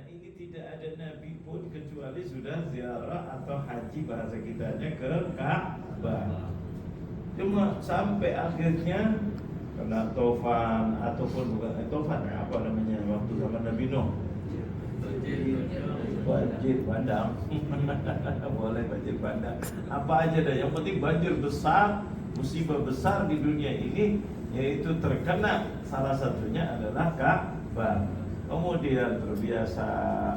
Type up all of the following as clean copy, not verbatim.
ini tidak ada nabi pun kecuali sudah ziarah atau haji bahasa kitanya ke Ka'bah. Cuma sampai akhirnya kena tofan ataupun bukan tofan, apa namanya waktu zaman Nabi Nuh, banjir bandang. Boleh banjir bandang, apa aja dah, yang penting banjir besar, musibah besar di dunia ini, yaitu terkena salah satunya adalah Ka'bah. Kemudian terbiasa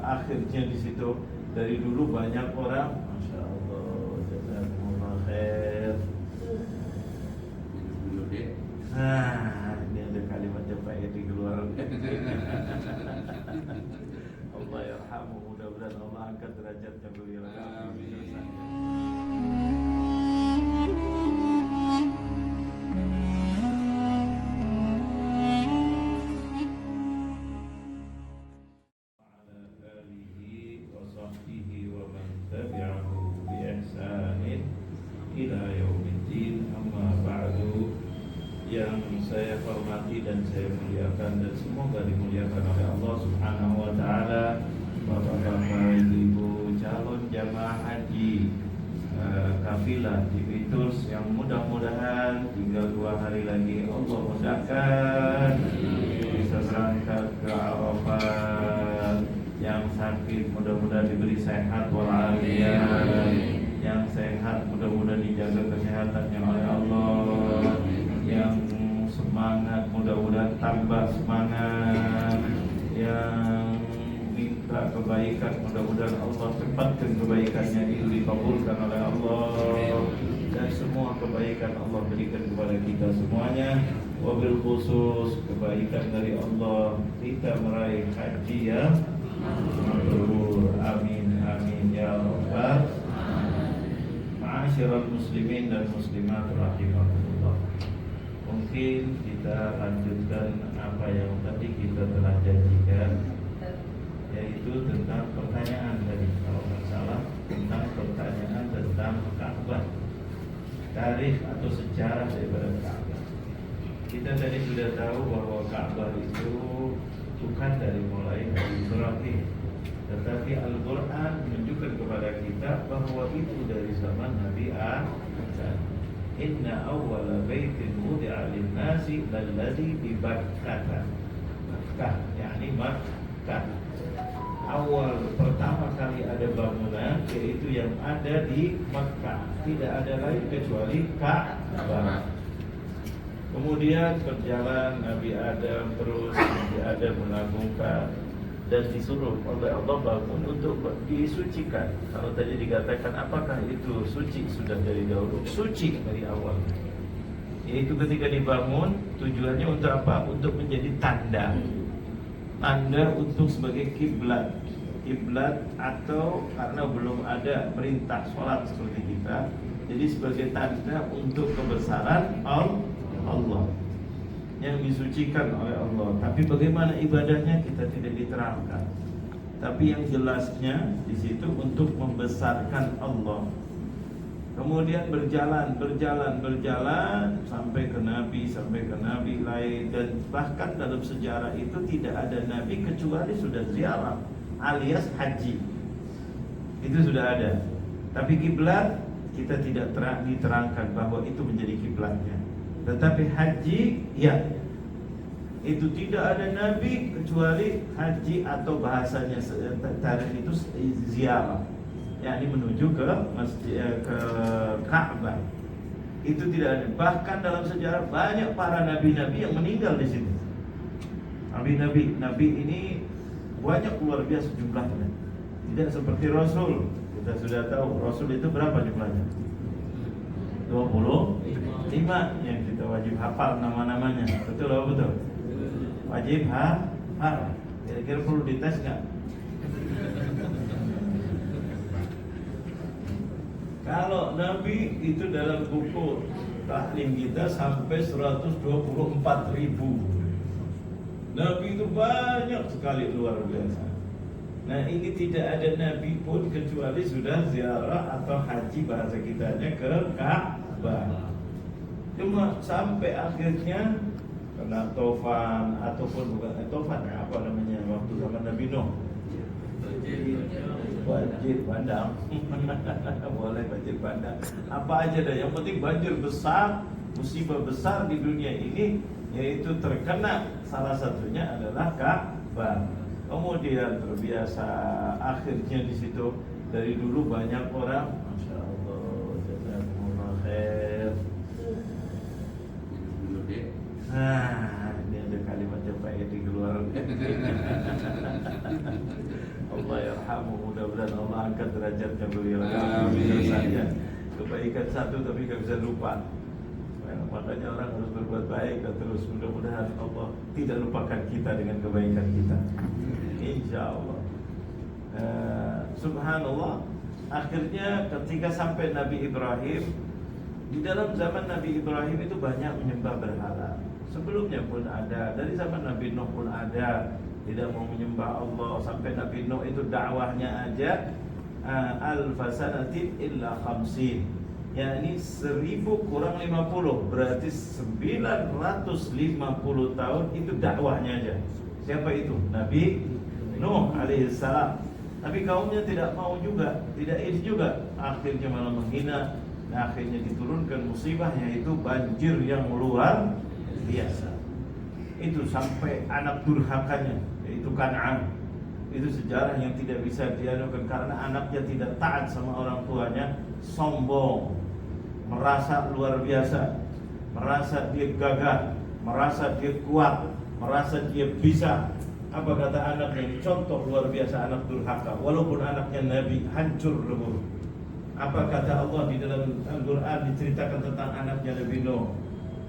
akhirnya di situ. Dari dulu banyak orang, masya Allah, jazakumullah khair. Ini ada kalimat yang baik dikeluarkan. Allah yarhamu, mudah-mudahan Allah angkat derajatnya beliau. Amin. Yang saya hormati dan saya muliakan dan semoga dimuliakan oleh Allah Subhanahu wa taala, Bapak-bapak, Ibu calon jamaah haji kafilah Tivitus yang mudah-mudahan tinggal 2 hari lagi Allah mudahkan bisa berangkat ke Arafah. Yang sakit mudah-mudahan diberi sehat walafiat, yang sehat mudah-mudahan dijaga kesehatannya oleh Allah, yang semangat mudah-mudahan tambah semangat, yang minta kebaikan mudah-mudahan Allah cepatkan kebaikannya itu dikabulkan oleh Allah, dan semua kebaikan Allah berikan kepada kita semuanya. Wabil khusus kebaikan dari Allah kita meraih haji ya mabrur. Amin amin ya rabbal ma'asyiral muslimin dan muslimat rahimakumullah. Mungkin kita lanjutkan apa yang tadi kita telah janjikan, yaitu tentang pertanyaan tadi, kalau nggak salah, tentang pertanyaan tentang Ka'bah, tarikh atau sejarah daripada Ka'bah. Kita tadi sudah tahu bahwa Ka'bah itu bukan dari mulai Nabi Ibrahim, tetapi Al-Quran menunjukkan kepada kita bahwa itu dari zaman Nabi Adam. Inna awwala baitin wudi'a lin-nasi lalladzi bi Bakkah. Makkah, yakni Makkah. Awal pertama kali ada bangunan yaitu yang ada di Makkah. Tidak ada lain kecuali Ka'bah. Kemudian berjalan Nabi Adam, terus Nabi Adam mengagungkan dan disuruh oleh Allah bangun untuk disucikan. Kalau tadi dikatakan apakah itu suci, sudah dari dahulu suci dari awal. Yaitu ketika dibangun tujuannya untuk apa? Untuk menjadi tanda untuk sebagai kiblat, atau karena belum ada perintah sholat seperti kita, jadi sebagai tanda untuk kebesaran Allah yang disucikan oleh Allah. Tapi bagaimana ibadahnya kita tidak diterangkan. Tapi yang jelasnya di situ untuk membesarkan Allah. Kemudian berjalan sampai ke nabi lain, dan bahkan dalam sejarah itu tidak ada nabi kecuali sudah ziarah alias haji. Itu sudah ada. Tapi kiblat kita tidak diterangkan bahwa itu menjadi kiblatnya. Tetapi haji, ya, itu tidak ada nabi kecuali haji, atau bahasanya tarikh itu ziarah, yakni menuju ke masjid, ke Ka'bah. Itu tidak ada. Bahkan dalam sejarah banyak para nabi-nabi yang meninggal di situ. Nabi ini banyak, luar biasa jumlahnya. Tidak seperti Rasul. Kita sudah tahu Rasul itu berapa jumlahnya? 25 yang kita wajib hafal nama-namanya. Betul atau betul? Wajib hafal. Kira-kira perlu dites nggak? Kalau Nabi itu dalam buku taklim kita sampai 124.000. Nabi itu banyak sekali, luar biasa. Nah, ini tidak ada nabi pun kecuali sudah ziarah atau haji bahasa kitanya ke Ka'bah. Cuma sampai akhirnya kena tofan ataupun bukan tofan, apa namanya waktu zaman Nabi Nuh, Banjir bandang. Boleh banjir bandang. Apa aja dah, yang penting banjir besar, musibah besar di dunia ini, yaitu terkena salah satunya adalah Ka'bah. Kemudian terbiasa akhirnya di situ. Dari dulu banyak orang, masya Allah, jazakumullah khair. Ini ada kalimat yang Pak Edi keluar. Allah yarhamu, mudah-mudahan Allah angkat derajatnya beliau. Amin. Kebaikan satu tapi gak bisa lupa. Makanya orang harus berbuat baik dan terus, mudah-mudahan Allah tidak lupakan kita dengan kebaikan kita. Insya Allah. Subhanallah. Akhirnya ketika sampai Nabi Ibrahim, di dalam zaman Nabi Ibrahim itu banyak menyembah berhala. Sebelumnya pun ada, dari zaman Nabi Nuh pun ada, tidak mau menyembah Allah. Sampai Nabi Nuh itu dakwahnya aja al-fasanatin illa khamsin, yakni 1000 kurang 50, berarti 950 tahun itu dakwahnya aja. Siapa itu? Nabi Nuh alaihissalam. Tapi kaumnya tidak mau juga, tidak ini juga. Akhirnya malah menghina. Nah, akhirnya diturunkan musibah, yaitu banjir yang luar biasa. Itu sampai anak durhakanya, yaitu Kan'an. Itu sejarah yang tidak bisa dianukan, karena anaknya tidak taat sama orang tuanya, sombong, merasa luar biasa, merasa dia gagah, merasa dia kuat, merasa dia bisa. Apa kata anaknya? Contoh luar biasa anak durhaka, walaupun anaknya Nabi, hancur lebur. Apa kata Allah di dalam Al-Quran, diceritakan tentang anaknya Nabi Nuh.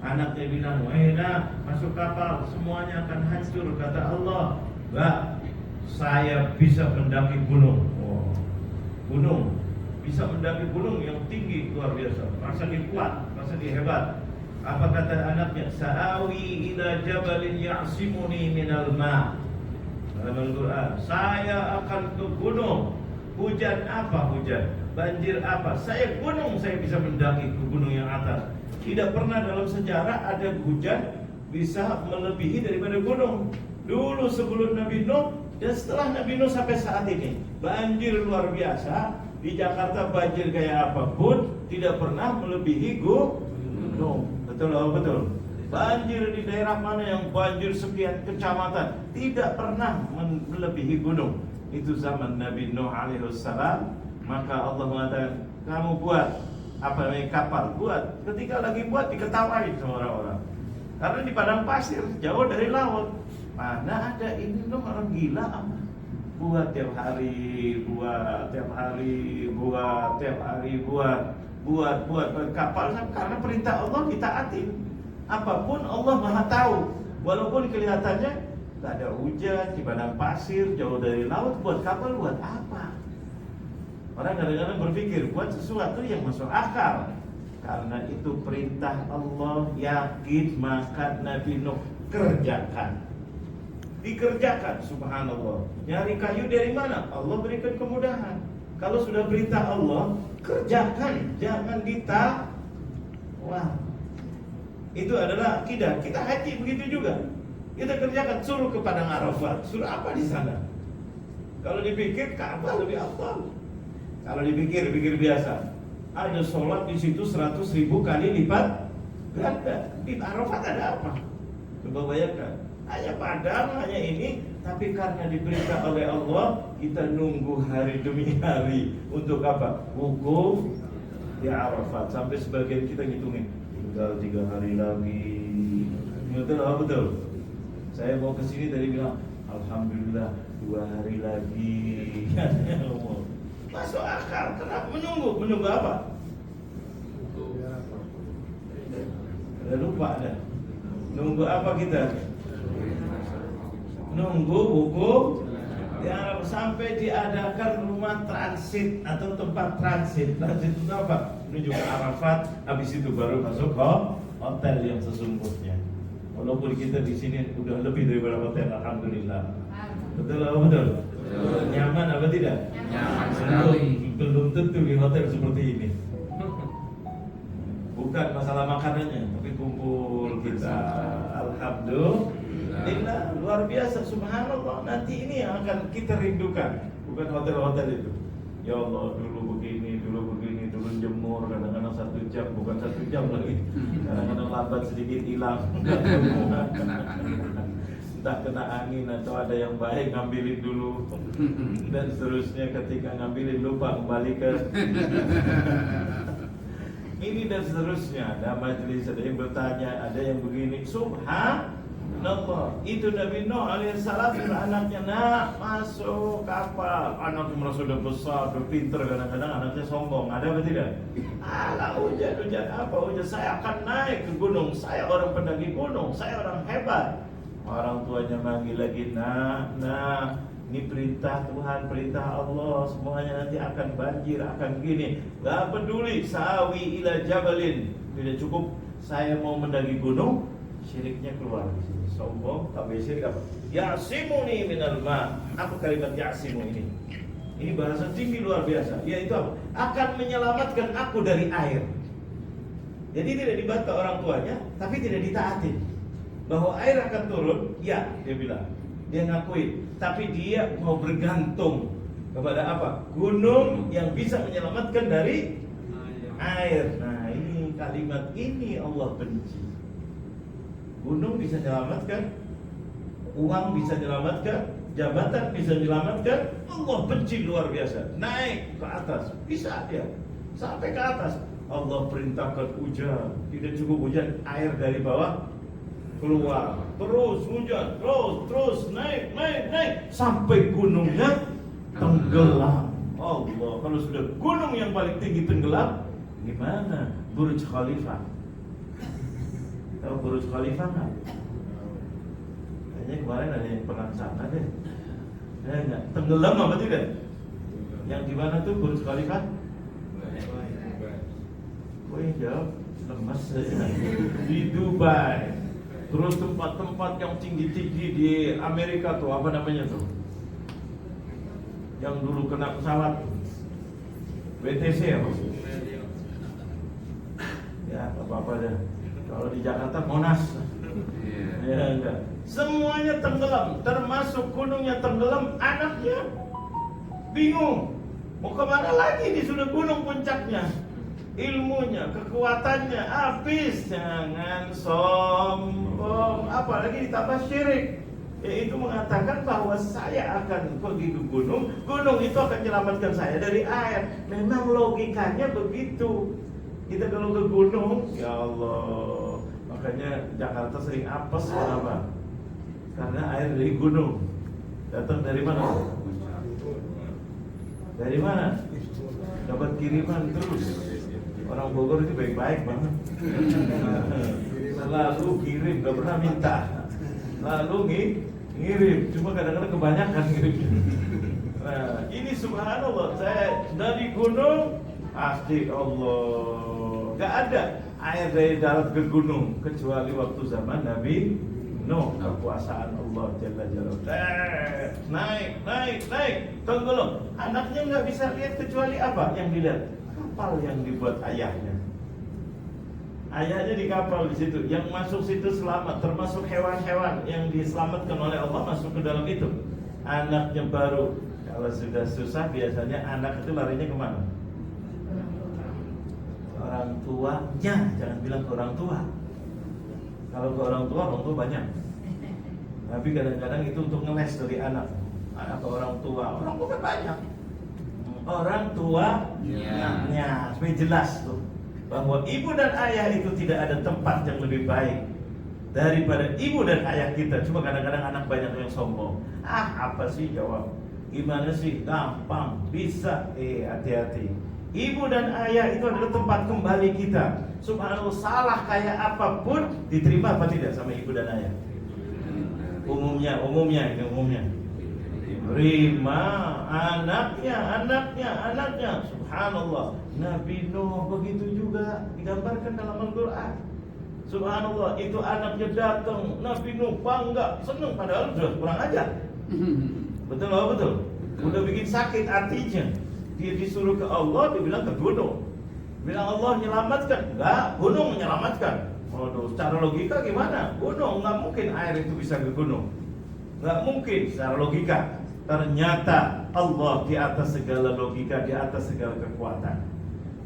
Anaknya bilang, "Wahai nak, masuk kapal, semuanya akan hancur." Kata Allah, "Mbak, saya bisa mendaki gunung." Gunung, bisa mendaki gunung yang tinggi luar biasa. Rasa dia kuat, rasa dia hebat. Apa kata anaknya? "Sa'awi ila jabalin ya'simuni minal ma'." Dalam Al-Quran, saya akan ke gunung. Hujan apa hujan? Banjir apa? Saya gunung, saya bisa mendaki ke gunung yang atas. Tidak pernah dalam sejarah ada hujan bisa melebihi daripada gunung. Dulu sebelum Nabi Nuh dan setelah Nabi Nuh sampai saat ini, banjir luar biasa. Di Jakarta banjir kayak apapun tidak pernah melebihi gunung. Betul atau betul? Banjir di daerah mana yang banjir sekian kecamatan tidak pernah melebihi gunung. Itu zaman Nabi Nuh alaihissalam. Maka Allah mengatakan, kamu buat apa namanya kapal, buat. Ketika lagi buat diketawain sama orang-orang, karena di padang pasir jauh dari laut. Mana ada ini Nuh, orang gila apa? Buat tiap hari, buat tiap hari, buat tiap hari, buat kapal, karena perintah Allah ditaatin. Apapun Allah Maha tahu. Walaupun kelihatannya tak ada hujan, di padang pasir, jauh dari laut, buat kapal buat apa? Orang kadang-kadang berpikir buat sesuatu yang masuk akal. Karena itu perintah Allah, yakin, maka Nabi Nuh kerjakan. Dikerjakan, subhanallah. Nyari kayu dari mana? Allah berikan kemudahan. Kalau sudah perintah Allah, kerjakan, jangan ditawar. Itu adalah akidah. Kita haji begitu juga. Kita kerjakan, suruh ke padang Arafat. Suruh apa di sana? Kalau dipikir Ka'bah lebih afdal. Kalau dipikir biasa. Ada sholat di situ 100.000 kali lipat ganda. Di Arafat ada apa? Coba bayangkan. Hanya padang, hanya ini. Tapi karena diberitakan oleh Allah, kita nunggu hari demi hari. Untuk apa? Wukuf di Arafat. Sampai sebagian kita ngitungin, tinggal 3 hari lagi. Betul. Saya mau kesini tadi bilang, alhamdulillah 2 hari lagi. Masuk akal. Kenapa menunggu? Menunggu apa? Udah lupa dah. Nunggu apa kita? Nunggu buku ya, sampai diadakan rumah transit atau tempat transit. Transit itu apa? Menuju ke Arafat, habis itu baru masuk ke hotel yang sesungguhnya. Walaupun kita di sini udah lebih daripada hotel, alhamdulillah. Betul atau betul? Nyaman apa tidak? Nyaman sekali. Belum tentu di hotel seperti ini. Bukan masalah makanannya, tapi kumpul kita. Alhamdulillah. Lillah, luar biasa, subhanallah. Nanti ini yang akan kita rindukan, bukan hotel-hotel itu. Ya Allah, dulu begini, dulu jemur, kadang-kadang 1 jam, bukan 1 jam lagi. Kadang-kadang lambat sedikit hilang. Entah kena angin atau ada yang baik ngambilin dulu, dan seterusnya ketika ngambilin lupa kembalikan. Ini dan seterusnya. Ada majelis, ada yang bertanya, ada yang begini. Subhanallah. Itu Nabi Nuh alaihissalam, anaknya nak masuk kapal. Anaknya merasa sudah besar, sudah pinter. Kadang-kadang anaknya sombong. Ada apa tidak? Alah, hujan apa? Hujan, saya akan naik ke gunung. Saya orang pendaki gunung. Saya orang hebat. Orang tuanya manggil lagi, nah, ini perintah Tuhan, perintah Allah, semuanya nanti akan banjir, akan gini. Gak peduli, sawi ila jabalin. Tidak cukup saya mau mendaki gunung, syiriknya keluar di sini. Sombong, tapi syirik apa? Ya'simuni minal ma. Apa kalimat ya'simu ini? Ini bahasa tinggi luar biasa. Yaitu apa? Akan menyelamatkan aku dari air. Jadi tidak dibantah orang tuanya, tapi tidak ditaati. Bahwa air akan turun, ya, dia bilang, dia ngakui, tapi dia mau bergantung kepada apa? Gunung yang bisa menyelamatkan dari air. Nah, ini kalimat ini Allah benci. Gunung bisa menyelamatkan, uang bisa menyelamatkan, jabatan bisa menyelamatkan, Allah benci luar biasa. Naik ke atas, bisa dia sampai ke atas. Allah perintahkan hujan, tidak cukup hujan, air dari bawah keluar, terus hujan, terus naik sampai gunungnya tenggelam. Allah, kalau sudah gunung yang paling tinggi tenggelam, gimana? Burj Khalifa. Tahu Burj Khalifa nggak? Kayaknya kemarin ada yang pernah sana deh. Ya enggak? Tenggelam apa tidak? Yang di mana tuh Burj Khalifa? Kok yang jawab lemas saja. Di Dubai. Terus tempat-tempat yang tinggi-tinggi di Amerika tuh, apa namanya tuh? Yang dulu kena pesawat WTC apa? Ya, apa-apa deh. Kalau di Jakarta Monas. Ya enggak. Semuanya tenggelam, termasuk gunungnya tenggelam, anaknya bingung. Mau kemana lagi? Di sudah gunung puncaknya. Ilmunya, kekuatannya habis. Jangan sombong. Apalagi ditambah syirik, yaitu mengatakan bahwa saya akan pergi ke gunung, gunung itu akan menyelamatkan saya dari air. Memang logikanya begitu. Kita kalau ke gunung, ya Allah, makanya Jakarta sering apes. Kenapa? Karena air dari gunung. Datang dari mana? Dari mana? Dapat kiriman terus. Orang Bogor itu baik-baik banget. Selalu kirim, gak pernah minta. Lalu ngirim, cuma kadang-kadang kebanyakan ngirim. Nah, ini subhanallah, saya dari gunung, pasti Allah. Gak ada air dari darat ke gunung kecuali waktu zaman Nabi Nuh, kekuasaan Allah Jalla Jalla. Naik, tenggelam. Anaknya nggak bisa lihat kecuali apa yang dilihat? Kapal yang dibuat ayahnya. Ayahnya di kapal di situ. Yang masuk situ selamat, termasuk hewan-hewan yang diselamatkan oleh Allah masuk ke dalam itu. Anaknya baru. Kalau sudah susah biasanya anak itu larinya kemana? Orang tuanya, jangan bilang ke orang tua. Kalau ke orang tua banyak. Tapi kadang-kadang itu untuk ngeles dari anak ke orang tua kan banyak. Orang tuanya, supaya jelas tuh bahwa ibu dan ayah itu tidak ada tempat yang lebih baik daripada ibu dan ayah kita. Cuma kadang-kadang anak banyak yang sombong. Apa sih jawab? Gimana sih? Gampang, bisa. Hati-hati. Ibu dan ayah itu adalah tempat kembali kita. Subhanallah, salah kayak apapun diterima apa tidak sama ibu dan ayah? Umumnya. Terima anaknya. Subhanallah. Nabi Nuh begitu juga digambarkan dalam Al-Quran. Subhanallah, itu anaknya datang, Nabi Nuh bangga, senang, padahal sudah kurang ajar. Betul apa betul? Udah bikin sakit hatinya. Dia disuruh ke Allah, dia bilang ke gunung. Bilang Allah menyelamatkan, enggak, gunung menyelamatkan. Waduh, secara logika gimana? Gunung, nggak mungkin air itu bisa ke gunung. Nggak mungkin secara logika. Ternyata Allah di atas segala logika, di atas segala kekuatan.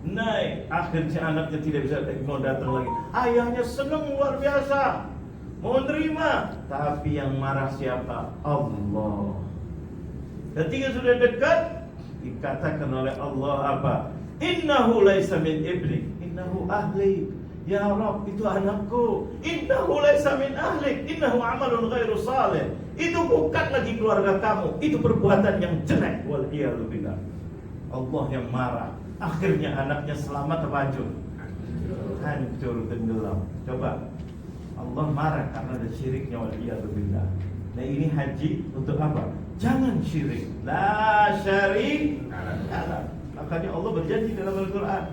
Naik, akhirnya anaknya tidak bisa mau datang lagi. Ayahnya senang luar biasa, mau nerima. Tapi yang marah siapa? Allah. Ketika sudah dekat, dikatakan oleh Allah apa? Innahu laisa min ibnik, innahu ahli. Ya Rabb, itu anakku. Innahu laisa min ahlik, innahu amalun ghairu salih. Itu bukan lagi keluarga kamu, itu perbuatan yang jelek. Wal iyadu billah. Allah yang marah. Akhirnya anaknya selamat atau hancur? Hancur, tenggelam. Coba, Allah marah karena ada syiriknya. Wal iyadu billah. Nah, ini haji untuk apa? Jangan syirik. La syarik. Makanya Allah berjanji dalam Al-Quran,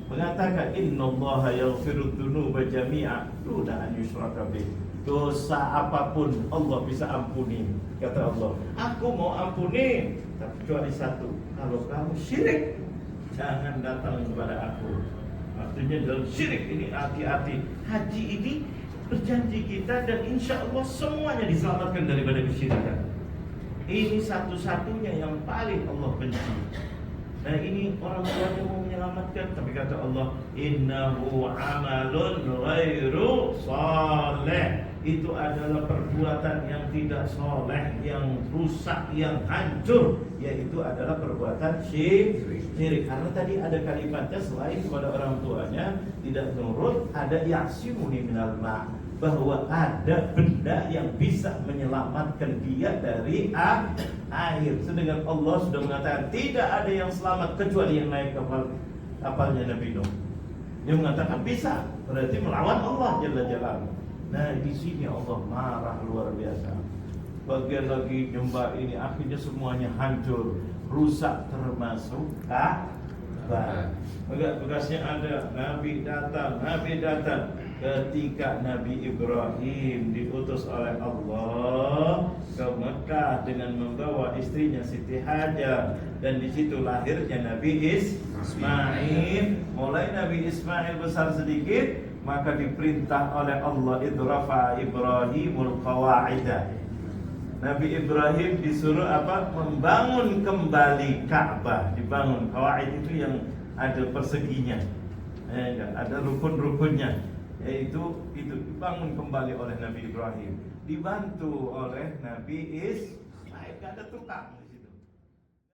mengatakan innallaha yaghfiru dzunuba jami'a duna an yushraka bih. Dosa apapun Allah bisa ampuni. Kata Allah, aku mau ampuni, tapi kecuali satu, kalau kamu syirik, jangan datang kepada aku. Artinya dalam syirik ini hati-hati. Haji ini berjanji kita, dan insya Allah semuanya diselamatkan daripada kesyirikan. Ini satu-satunya yang paling Allah benci. Nah, ini orang tuanya mau menyelamatkan, tapi kata Allah, innahu amalun ghairu saleh. Itu adalah perbuatan yang tidak soleh, yang rusak, yang hancur, yaitu adalah perbuatan syirik. Karena tadi ada kalimatnya, selain kepada orang tuanya tidak nurut, ada ya'simuni minal ma', bahwa ada benda yang bisa menyelamatkan dia dari air. Sedangkan Allah sudah mengatakan tidak ada yang selamat kecuali yang naik kapalnya Nabi Nuh. Dia mengatakan bisa, berarti melawan Allah Jalla Jalaluhu. Nah, di sini Allah marah luar biasa. Bagian lagi nyembah ini akhirnya semuanya hancur, rusak, termasuk Ka'bah. Bekas-bekasnya ada. Nabi datang. Ketika Nabi Ibrahim diutus oleh Allah ke Mekah dengan membawa istrinya Siti Hajar, dan di situ lahirnya Nabi Ismail. Mulai Nabi Ismail besar sedikit, maka diperintah oleh Allah, idrafa Ibrahimul qawa'ida. Nabi Ibrahim disuruh apa? Membangun kembali Ka'bah. Dibangun. Qawa'id itu yang ada perseginya, ada rukun-rukunnya, yaitu itu dibangun kembali oleh Nabi Ibrahim, dibantu oleh Nabi Ismail. Gak ada tukang.